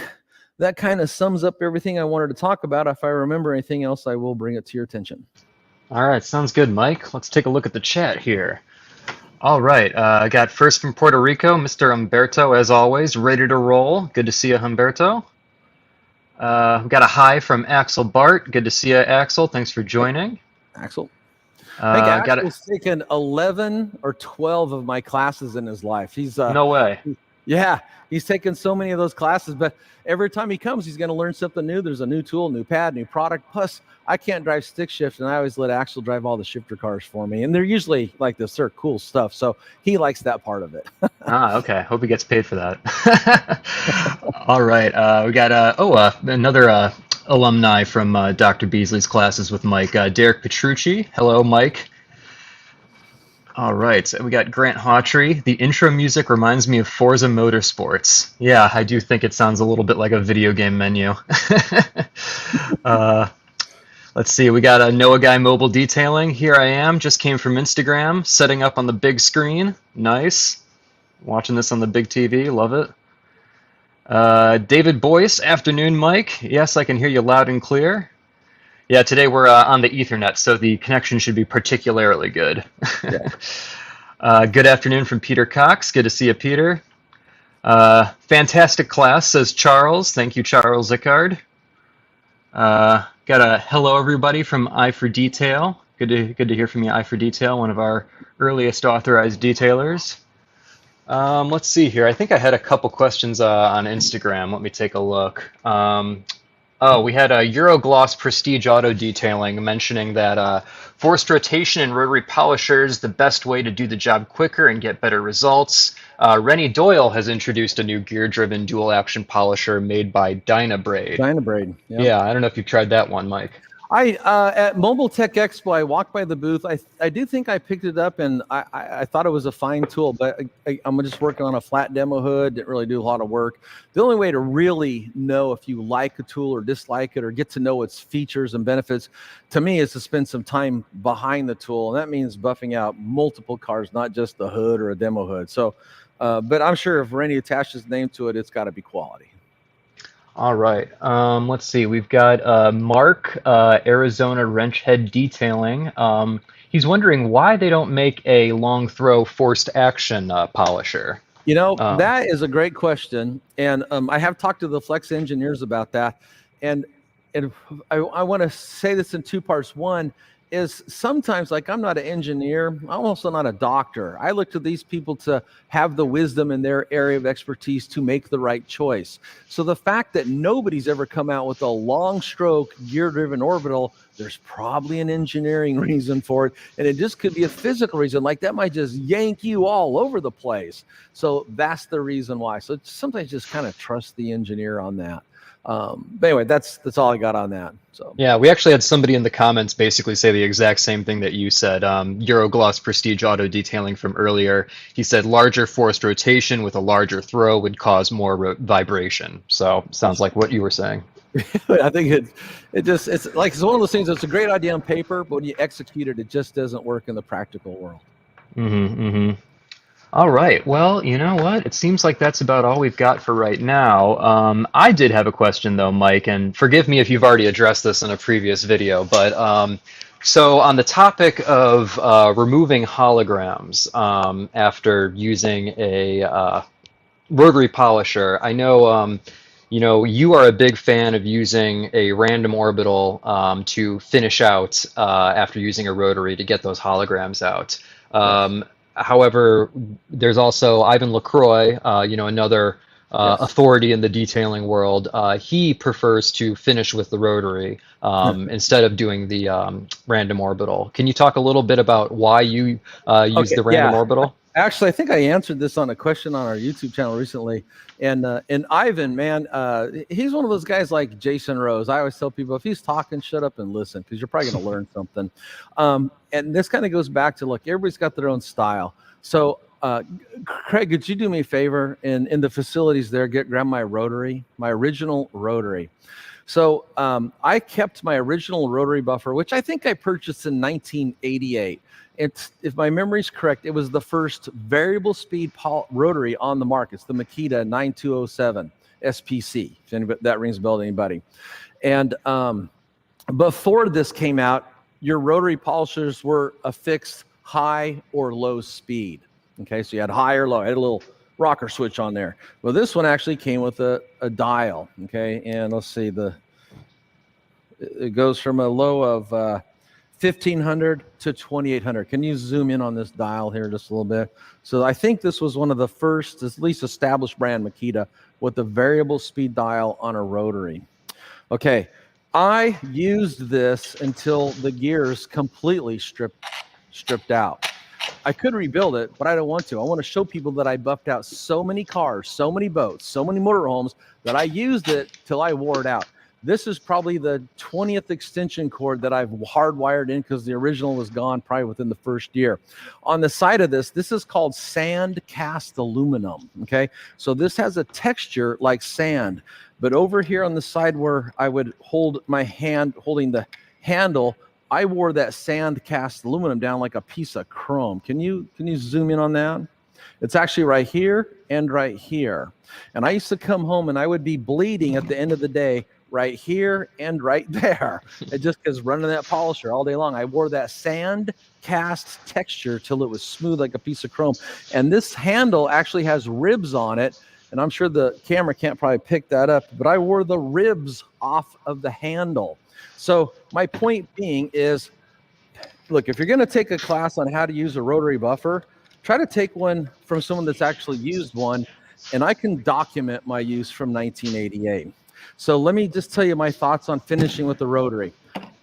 that kind of sums up everything I wanted to talk about. If I remember anything else, I will bring it to your attention. All right, sounds good, Mike. Let's take a look at the chat here. All right, I got first from Puerto Rico, Mr. Humberto, as always, ready to roll. Good to see you, Humberto. We got a hi from Axel Bart. Good to see you, Axel. Thanks for joining. Axel. I think Got Axel's taken 11 or 12 of my classes in his life. He's no way. Yeah, he's taken so many of those classes, but every time he comes, he's going to learn something new. There's a new tool, new pad, new product. Plus, I can't drive stick shift, and I always let Axel drive all the shifter cars for me. And they're usually like this, they're cool stuff. So he likes that part of it. Okay. Hope he gets paid for that. All right. We got another alumni from Dr. Beasley's classes with Mike, Derek Petrucci. Hello, Mike. All right, so we got Grant Hawtrey. The intro music reminds me of Forza Motorsports. Yeah, I do think it sounds a little bit like a video game menu. Let's see, we got a Noah Guy Mobile Detailing. Here I am, just came from Instagram, setting up on the big screen. Nice. Watching this on the big TV, love it. David Boyce, afternoon, Mike. Yes, I can hear you loud and clear. Yeah, today we're on the Ethernet, so the connection should be particularly good. Yeah. Good afternoon from Peter Cox. Good to see you, Peter. Fantastic class, says Charles. Thank you, Charles Zickard. Got a hello, everybody, from Eye for Detail. Good to hear from you, Eye for Detail, one of our earliest authorized detailers. Let's see here. I think I had a couple questions on Instagram. Let me take a look. We had a Eurogloss Prestige Auto Detailing mentioning that forced rotation and rotary polishers, the best way to do the job quicker and get better results. Rennie Doyle has introduced a new gear-driven dual-action polisher made by Dynabraid. Dynabraid. Yeah, I don't know if you've tried that one, Mike. At Mobile Tech Expo, I walked by the booth. I do think I picked it up, and I thought it was a fine tool, but I'm just working on a flat demo hood. Didn't really do a lot of work. The only way to really know if you like a tool or dislike it or get to know its features and benefits, to me, is to spend some time behind the tool, and that means buffing out multiple cars, not just the hood or a demo hood. So, but I'm sure if Rennie attached his name to it, it's got to be quality. All right. Let's see. We've got Mark, Arizona Wrench Head Detailing. He's wondering why they don't make a long throw forced action polisher. You know, that is a great question. And I have talked to the Flex engineers about that. And I want to say this in two parts. One is sometimes, like, I'm not an engineer. I'm also not a doctor. I look to these people to have the wisdom in their area of expertise to make the right choice. So the fact that nobody's ever come out with a long stroke gear-driven orbital, there's probably an engineering reason for it. And it just could be a physical reason. Like, that might just yank you all over the place. So that's the reason why. So sometimes just kind of trust the engineer on that. But anyway, that's all I got on that. So yeah, we actually had somebody in the comments basically say the exact same thing that you said. Eurogloss Prestige Auto Detailing from earlier. He said larger forced rotation with a larger throw would cause more vibration. So sounds like what you were saying. I think it's like, it's one of those things that's a great idea on paper, but when you execute it, it just doesn't work in the practical world. All right. Well, you know what? It seems like that's about all we've got for right now. I did have a question, though, Mike, and forgive me if you've already addressed this in a previous video, but so on the topic of removing holograms after using a rotary polisher, I know you are a big fan of using a random orbital to finish out after using a rotary to get those holograms out. However, there's also Ivan LaCroix, another authority in the detailing world. He prefers to finish with the rotary instead of doing the random orbital. Can you talk a little bit about why you use the random orbital? Actually, I think I answered this on a question on our YouTube channel recently. And Ivan, man, he's one of those guys like Jason Rose. I always tell people, if he's talking, shut up and listen, because you're probably going to learn something. And this kind of goes back to, look, everybody's got their own style. So, Craig, could you do me a favor in the facilities there, grab my rotary, my original rotary. So I kept my original rotary buffer, which I think I purchased in 1988. It's, if my memory's correct, it was the first variable speed rotary on the market. It's the Makita 9207 SPC, if that rings a bell to anybody. And before this came out, your rotary polishers were a fixed high or low speed. Okay, so you had high or low. It had a little rocker switch on there. Well, this one actually came with a dial. Okay, and let's see, it goes from a low of 1500 to 2800. Can you zoom in on this dial here just a little bit? So I think this was one of the first, at least established brand Makita with the variable speed dial on a rotary. Okay, I used this until the gears completely stripped out. I could rebuild it, but I don't want to. I want to show people that I buffed out so many cars, so many boats, so many motorhomes that I used it till I wore it out. This is probably the 20th extension cord that I've hardwired in because the original was gone probably within the first year. On the side of this is called sand cast aluminum, okay? So this has a texture like sand, but over here on the side where I would hold my hand holding the handle, I wore that sand cast aluminum down like a piece of chrome. Can you zoom in on that? It's actually right here and right here. And I used to come home and I would be bleeding at the end of the day right here and right there. It just because running that polisher all day long, I wore that sand cast texture till it was smooth like a piece of chrome. And this handle actually has ribs on it. And I'm sure the camera can't probably pick that up, but I wore the ribs off of the handle. So my point being is, look, if you're going to take a class on how to use a rotary buffer, try to take one from someone that's actually used one. And I can document my use from 1988. So let me just tell you my thoughts on finishing with the rotary.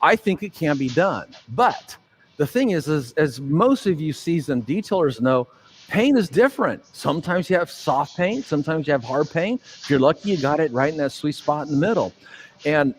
I think it can be done. But the thing is as most of you seasoned detailers know, paint is different. Sometimes you have soft paint. Sometimes you have hard paint. If you're lucky, you got it right in that sweet spot in the middle. And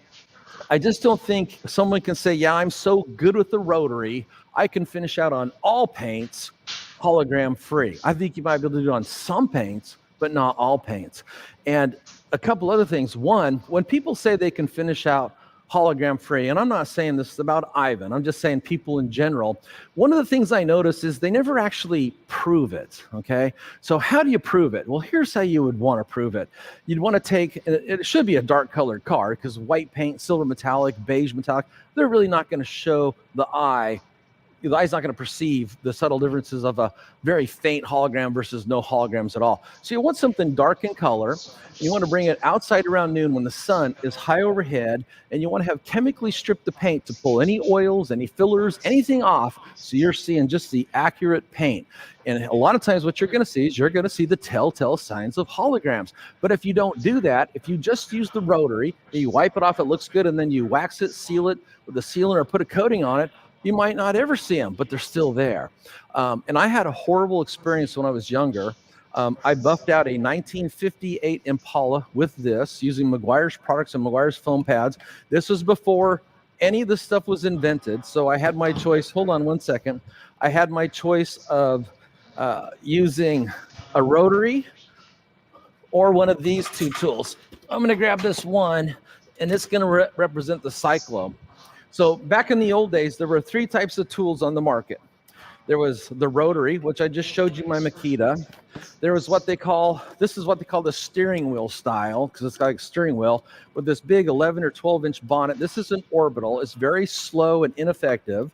I just don't think someone can say, yeah, I'm so good with the rotary, I can finish out on all paints hologram free. I think you might be able to do it on some paints, but not all paints. And a couple other things. One, when people say they can finish out hologram free, and I'm not saying this is about Ivan, I'm just saying people in general, one of the things I notice is they never actually prove it, okay? So how do you prove it? Well, here's how you would want to prove it. You'd want to take, it should be a dark colored car because white paint, silver metallic, beige metallic, they're really not going to show the eye. The eye's not going to perceive the subtle differences of a very faint hologram versus no holograms at all. So you want something dark in color. You want to bring it outside around noon when the sun is high overhead, and you want to have chemically stripped the paint to pull any oils, any fillers, anything off, so you're seeing just the accurate paint. And a lot of times what you're going to see is you're going to see the telltale signs of holograms. But if you don't do that, if you just use the rotary, you wipe it off, it looks good, and then you wax it, seal it with a sealant or put a coating on it, you might not ever see them, but they're still there. And I had a horrible experience when I was younger. I buffed out a 1958 Impala with this using Meguiar's products and Meguiar's foam pads. This was before any of this stuff was invented. So I had my choice. Hold on one second. I had my choice of using a rotary or one of these two tools. I'm going to grab this one, and it's going to represent the Cyclo. So back in the old days, there were three types of tools on the market. There was the rotary, which I just showed you my Makita. There was what they call, this is what they call the steering wheel style, because it's like a steering wheel with this big 11 or 12-inch bonnet. This is an Orbital. It's very slow and ineffective.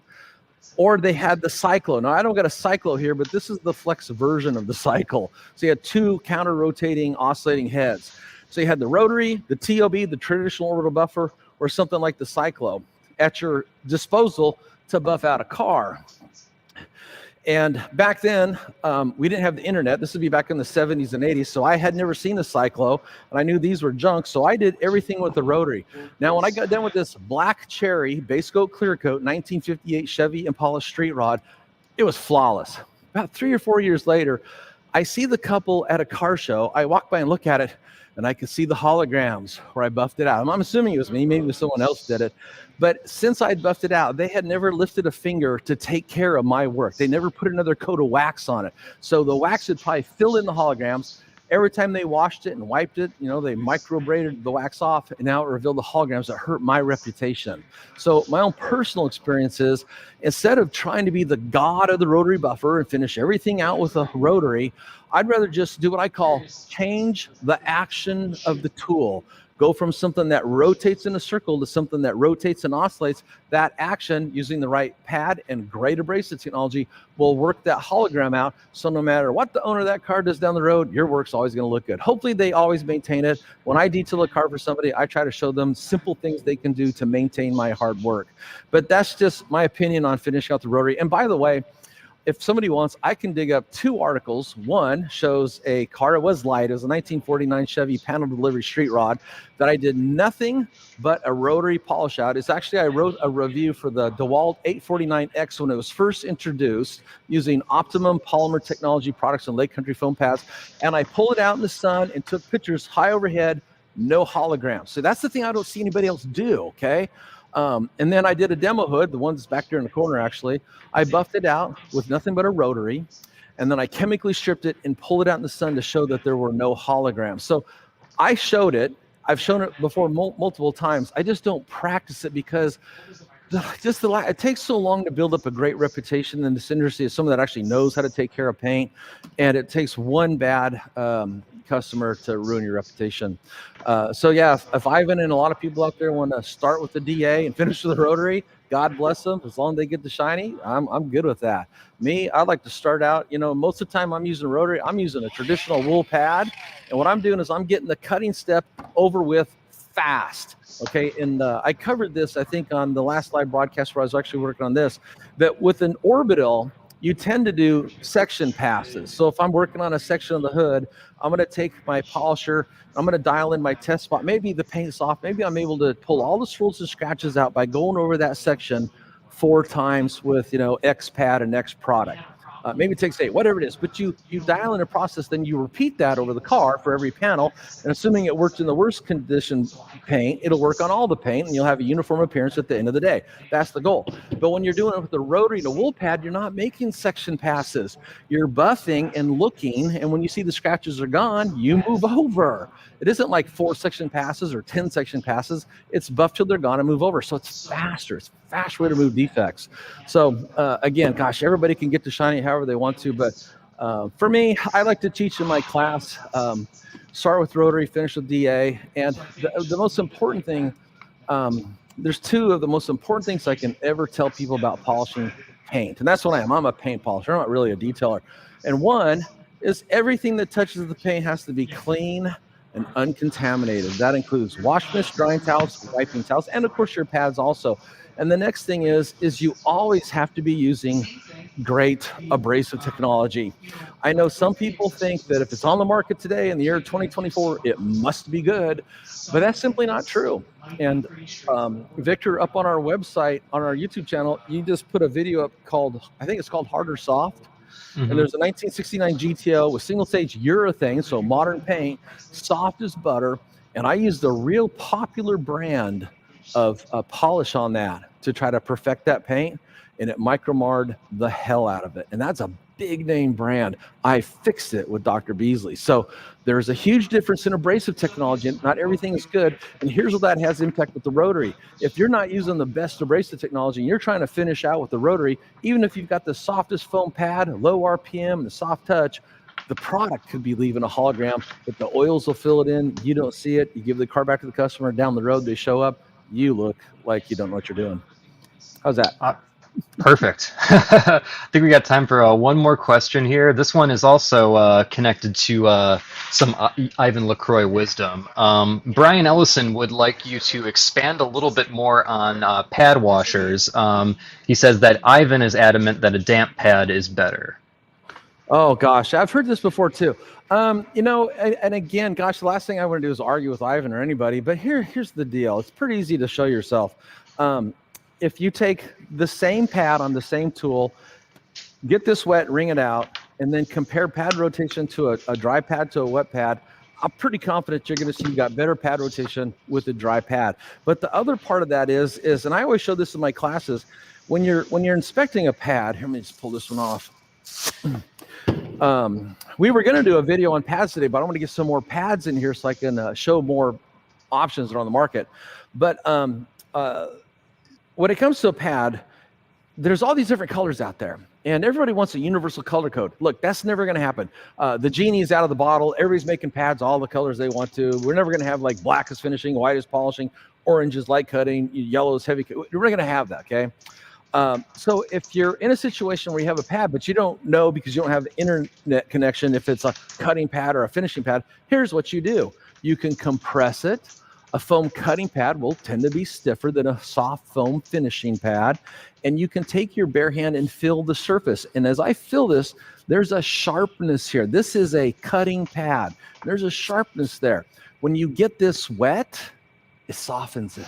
Or they had the Cyclo. Now, I don't got a Cyclo here, but this is the flex version of the Cycle. So you had two counter-rotating, oscillating heads. So you had the rotary, the TOB, the traditional orbital buffer, or something like the Cyclo at your disposal to buff out a car. And back then, we didn't have the internet. This would be back in the 70s and 80s. So I had never seen a Cyclo, and I knew these were junk. So I did everything with the rotary. Now, when I got done with this black cherry base coat, clear coat, 1958 Chevy Impala street rod, it was flawless. About 3 or 4 years later, I see the couple at a car show. I walk by and look at it, and I could see the holograms where I buffed it out. I'm assuming it was me, maybe someone else did it. But since I'd buffed it out, they had never lifted a finger to take care of my work. They never put another coat of wax on it. So the wax would probably fill in the holograms. every time they washed it and wiped it, they microabraded the wax off, and now it revealed the holograms that hurt my reputation. So my own personal experience is, instead of trying to be the god of the rotary buffer and finish everything out with a rotary, I'd rather just do what I call change the action of the tool. Go from something that rotates in a circle to something that rotates and oscillates. That action, using the right pad and great abrasive technology, will work that hologram out. So no matter what the owner of that car does down the road, your work's always going to look good. Hopefully they always maintain it. When I detail a car for somebody, I try to show them simple things they can do to maintain my hard work. But that's just my opinion on finishing out the rotary. And by the way, if somebody wants, I can dig up 2 articles. One shows a car. It was light. It was a 1949 Chevy panel delivery street rod that I did nothing but a rotary polish out. It's actually, I wrote a review for the DeWalt 849X when it was first introduced, using Optimum polymer technology products and Lake Country foam pads. And I pulled it out in the sun and took pictures high overhead, no holograms. So that's the thing I don't see anybody else do, okay? And then I did a demo hood, the one that's back there in the corner actually. I buffed it out with nothing but a rotary, and then I chemically stripped it and pulled it out in the sun to show that there were no holograms. So I showed it. I've shown it before multiple times. I just don't practice it because it takes so long to build up a great reputation in this industry as someone that actually knows how to take care of paint, and it takes one bad customer to ruin your reputation. So yeah, if Ivan and a lot of people out there want to start with the DA and finish with the rotary, God bless them. As long as they get the shiny, I'm good with that. Me, I like to start out, most of the time I'm using rotary, I'm using a traditional wool pad, and what I'm doing is I'm getting the cutting step over with fast. Okay, and I covered this, I think, on the last live broadcast where I was actually working on this, that with an Orbital, you tend to do section passes. So if I'm working on a section of the hood, I'm going to take my polisher, I'm going to dial in my test spot. Maybe the paint's off. Maybe I'm able to pull all the swirls and scratches out by going over that section 4 times with, X pad and X product. Maybe it takes 8, whatever it is, but you dial in a process, then you repeat that over the car for every panel, and assuming it worked in the worst condition paint, it'll work on all the paint, and you'll have a uniform appearance at the end of the day. That's the goal. But when you're doing it with the rotary and a wool pad, you're not making section passes. You're buffing and looking, and when you see the scratches are gone, you move over. It isn't like 4 section passes or 10 section passes. It's buff till they're gone and move over. So it's faster. It's a fast way to move defects. So again, gosh, everybody can get to shiny however they want to, but for me, I like to teach in my class, start with rotary, finish with DA. And the most important thing, there's 2 of the most important things I can ever tell people about polishing paint. And that's what I am. I'm a paint polisher. I'm not really a detailer. And one is everything that touches the paint has to be clean and uncontaminated. That includes wash mist, drying towels, wiping towels, and of course your pads also. And the next thing is you always have to be using great abrasive technology. I know some people think that if it's on the market today in the year 2024, it must be good, but that's simply not true. And Victor, up on our website, on our YouTube channel, you just put a video up called, I think it's called Hard or Soft. Mm-hmm. And there's a 1969 GTO with single stage urethane, so modern paint, soft as butter. And I used a real popular brand of polish on that to try to perfect that paint, and it micromarred the hell out of it. And that's a big name brand. I fixed it with Dr. Beasley. So there's a huge difference in abrasive technology, and not everything is good. And here's what that has impact with the rotary. If you're not using the best abrasive technology and you're trying to finish out with the rotary, even if you've got the softest foam pad, low RPM, and the soft touch, the product could be leaving a hologram, but the oils will fill it in. You don't see it. You give the car back to the customer. Down the road, they show up. You look like you don't know what you're doing. How's that? Perfect. I think we got time for one more question here. This one is also connected to some Ivan LaCroix wisdom. Brian Ellison would like you to expand a little bit more on pad washers. He says that Ivan is adamant that a damp pad is better. Oh, gosh. I've heard this before, too. And again, gosh, the last thing I want to do is argue with Ivan or anybody. But here's the deal. It's pretty easy to show yourself. If you take the same pad on the same tool, get this wet, wring it out, and then compare pad rotation to a dry pad to a wet pad, I'm pretty confident you're going to see you got better pad rotation with a dry pad. But the other part of that is, and I always show this in my classes, when you're inspecting a pad, here, let me just pull this one off. We were going to do a video on pads today, but I want to get some more pads in here so I can show more options that are on the market. But when it comes to a pad, there's all these different colors out there, and everybody wants a universal color code. Look, that's never going to happen. The genie's out of the bottle. Everybody's making pads all the colors they want to. We're never going to have like black is finishing, white is polishing, orange is light cutting, yellow is heavy. We're not going to have that, okay? So if you're in a situation where you have a pad, but you don't know because you don't have internet connection, if it's a cutting pad or a finishing pad, here's what you do. You can compress it. A foam cutting pad will tend to be stiffer than a soft foam finishing pad. And you can take your bare hand and fill the surface. And as I fill this, there's a sharpness here. This is a cutting pad. There's a sharpness there. When you get this wet, it softens it.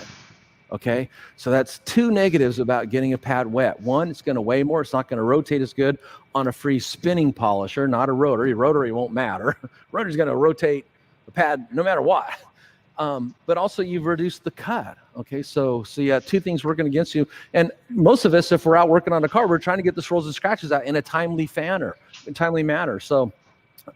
Okay, so that's two negatives about getting a pad wet. One, it's going to weigh more. It's not going to rotate as good on a free spinning polisher, not a rotary. Rotary won't matter. Rotary's going to rotate the pad no matter what. But also you've reduced the cut. Okay, so you have two things working against you. And most of us, if we're out working on a car, we're trying to get the swirls and scratches out in a timely manner. So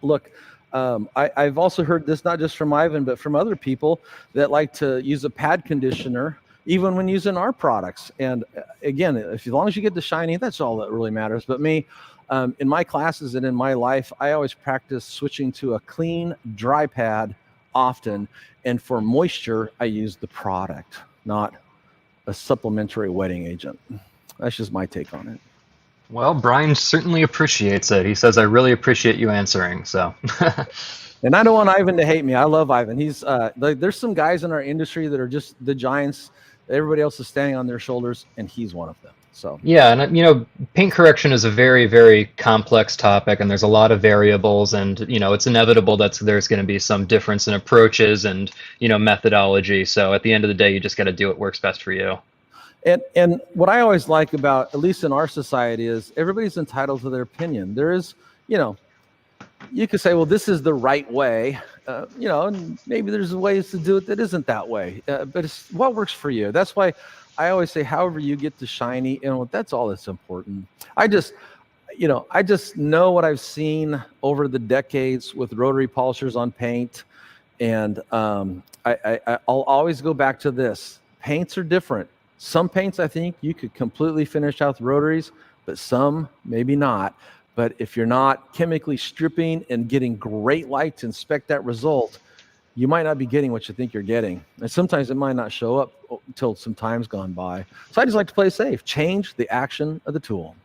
look, I've also heard this not just from Ivan, but from other people that like to use a pad conditioner even when using our products. And again, as long as you get the shiny, that's all that really matters. But me, in my classes and in my life, I always practice switching to a clean, dry pad often. And for moisture, I use the product, not a supplementary wetting agent. That's just my take on it. Well, Brian certainly appreciates it. He says, I really appreciate you answering. So, and I don't want Ivan to hate me. I love Ivan. He's there's some guys in our industry that are just the giants. Everybody else is standing on their shoulders, and he's one of them. So yeah, and paint correction is a very, very complex topic, and there's a lot of variables, and it's inevitable that there's going to be some difference in approaches and methodology. So at the end of the day, you just got to do what works best for you. And what I always like about, at least in our society, is everybody's entitled to their opinion. There is, you could say, well, this is the right way, and maybe there's ways to do it that isn't that way, but it's what works for you. That's why I always say, however you get the shiny, that's all that's important. I just know what I've seen over the decades with rotary polishers on paint, and I'll always go back to this. Paints are different. Some paints, I think, you could completely finish out with rotaries, but some maybe not. But if you're not chemically stripping and getting great light to inspect that result, you might not be getting what you think you're getting. And sometimes it might not show up until some time's gone by. So I just like to play safe. Change the action of the tool.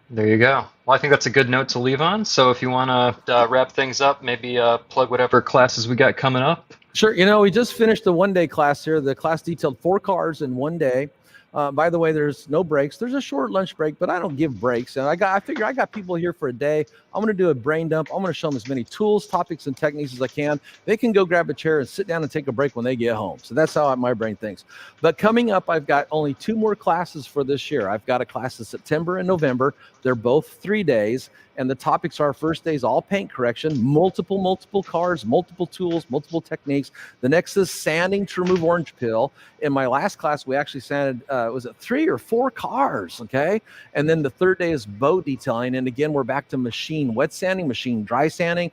There you go. Well, I think that's a good note to leave on. So if you want to wrap things up, maybe plug whatever classes we got coming up. Sure. We just finished the one-day class here. The class detailed 4 cars in one day. By the way, there's no breaks. There's a short lunch break, but I don't give breaks. And I figure I got people here for a day. I'm going to do a brain dump. I'm going to show them as many tools, topics, and techniques as I can. They can go grab a chair and sit down and take a break when they get home. So that's how my brain thinks. But coming up, I've got only 2 more classes for this year. I've got a class in September and November. They're both 3 days. And the topics are: first day is all paint correction, multiple cars, multiple tools, multiple techniques. The next is sanding to remove orange peel. In my last class, we actually sanded, was it 3 or 4 cars, okay? And then the third day is bow detailing. And again, we're back to machine wet sanding, machine dry sanding.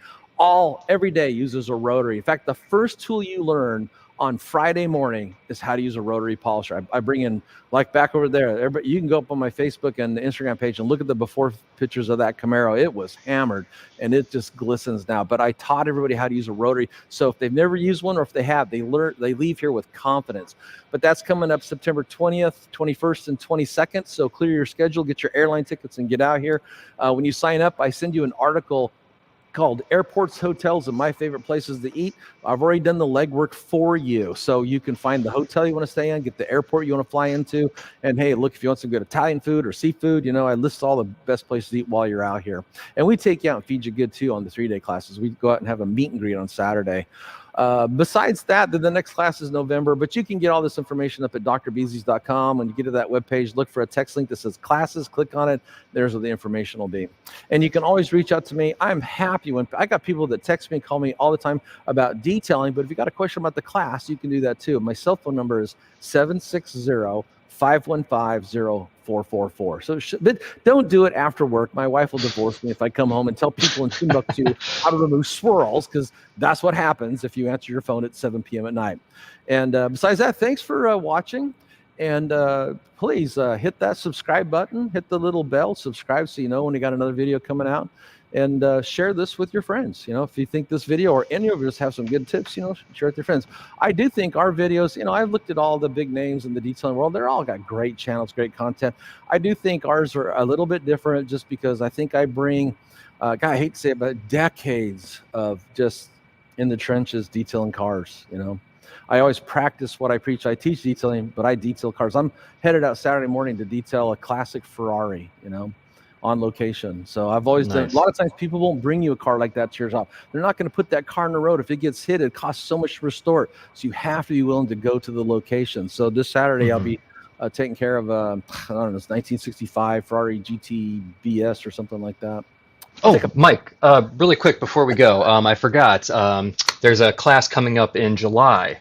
Every day uses a rotary. In fact, the first tool you learn on Friday morning is how to use a rotary polisher. I bring in, like back over there, everybody, you can go up on my Facebook and the Instagram page and look at the before pictures of that Camaro. It was hammered and it just glistens now. But I taught everybody how to use a rotary. So if they've never used one, or if they have, they leave here with confidence. But that's coming up September 20th, 21st, and 22nd. So clear your schedule, get your airline tickets, and get out here. When you sign up, I send you an article called Airports, Hotels, and My Favorite Places to Eat. I've already done the legwork for you. So you can find the hotel you want to stay in, get the airport you want to fly into. And hey, look, if you want some good Italian food or seafood, I list all the best places to eat while you're out here. And we take you out and feed you good too on the 3-day classes. We go out and have a meet and greet on Saturday. Besides that, the next class is November, but you can get all this information up at drbeasleys.com. When you get to that webpage, look for a text link that says classes, click on it. There's where the information will be. And you can always reach out to me. I'm happy when I got people that text me and call me all the time about detailing, but if you got a question about the class, you can do that too. My cell phone number is 760 515-0444. So, but don't do it after work. My wife will divorce me if I come home and tell people in Timbuktu how to remove swirls, because that's what happens if you answer your phone at 7 p.m. at night. And besides that, thanks for watching. And please hit that subscribe button, hit the little bell, subscribe so you know when we got another video coming out. And share this with your friends. You know, if you think this video or any of us have some good tips, you know, share it with your friends. I do think our videos, you know, I've looked at all the big names in the detailing world. They're all got great channels, great content. I do think ours are a little bit different just because I think I bring, God, I hate to say it, but decades of just in the trenches detailing cars, you know. I always practice what I preach. I teach detailing, but I detail cars. I'm headed out Saturday morning to detail a classic Ferrari, you know, on location. So I've always done. A lot of times people won't bring you a car like that to your shop. They're not going to put that car on the road. If it gets hit, it costs so much to restore it. So you have to be willing to go to the location. So this Saturday I'll be taking care of I don't know, this 1965 Ferrari GT BS or something like that. Oh, Mike, really quick before we go, I forgot. There's a class coming up in July.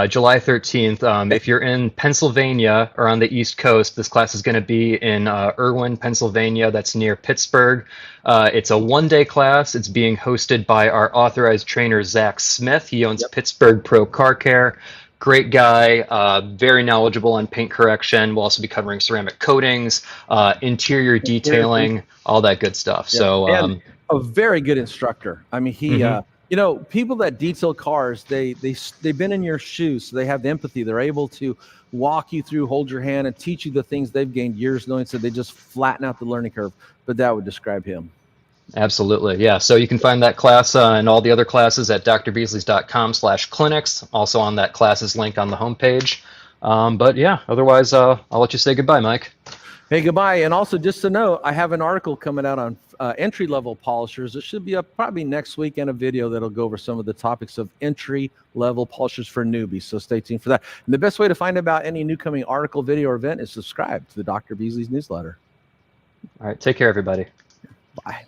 July 13th. If you're in Pennsylvania or on the East Coast, this class is going to be in Irwin, Pennsylvania. That's near Pittsburgh. It's a one-day class. It's being hosted by our authorized trainer, Zach Smith. He owns Pittsburgh Pro Car Care. Great guy, very knowledgeable on paint correction. We'll also be covering ceramic coatings, interior detailing, all that good stuff. Yeah. So, and a very good instructor. I mean, he you know, people that detail cars, they've been in your shoes, so they have empathy. They're able to walk you through, hold your hand, and teach you the things they've gained years knowing, so they just flatten out the learning curve. But that would describe him. Absolutely, yeah. So you can find that class and all the other classes at drbeasleys.com/clinics, also on that classes link on the homepage. But yeah, otherwise, I'll let you say goodbye, Mike. Hey, goodbye. And also, just to note, I have an article coming out on entry-level polishers. It should be up probably next week, and a video that'll go over some of the topics of entry-level polishers for newbies. So stay tuned for that. And the best way to find out about any new coming article, video, or event is subscribe to the Dr. Beasley's newsletter. All right, take care, everybody. Bye.